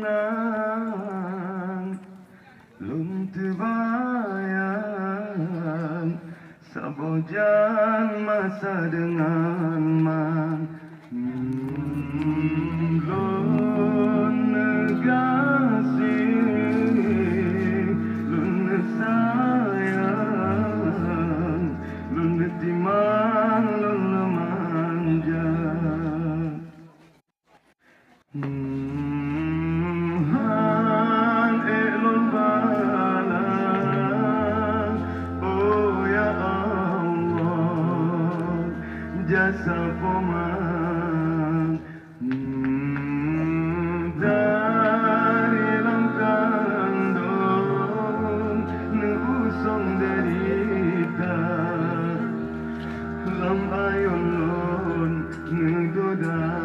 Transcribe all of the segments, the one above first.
nang lun terbayang sabojan masa dengan man lun negasih lun sayang lun timang lun manja han elon balang oh ya Allah jasa poman dari langkandong neusong derita lambayon lon nedodan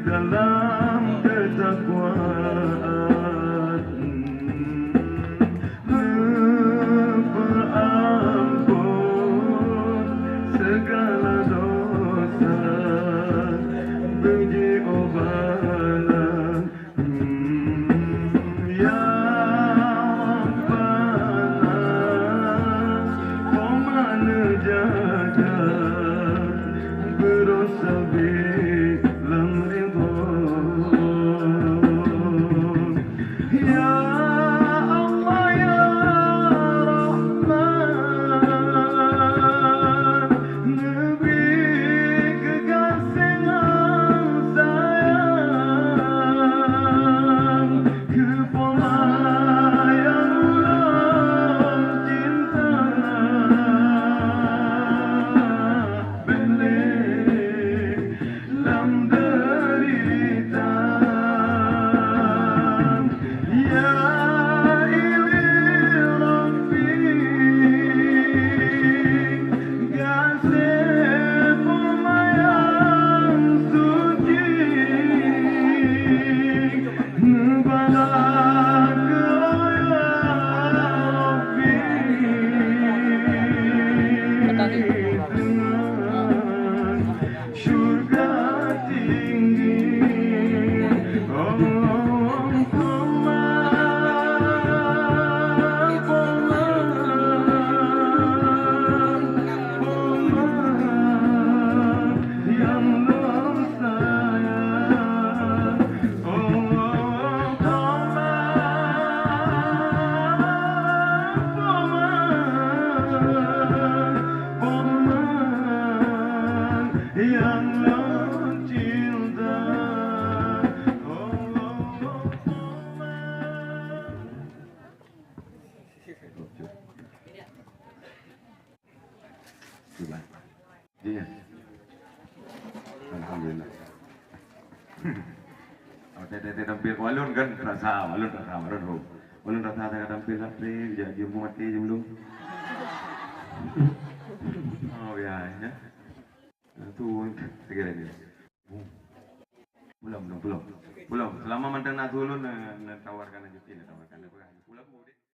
dalam ketakwaan berampun segala dosa beri obalan ya Rabbana kau mana jaga berusaha Iya. Alhamdulillah. Tete tampil walun kan rasa walun ho. Walun rasa tak tampil lapre jadi mati je belum. Oh ya. Tu segala ni. Belum. Selama mandang nak ulun tawarkan aja tawarkan apa. Pulang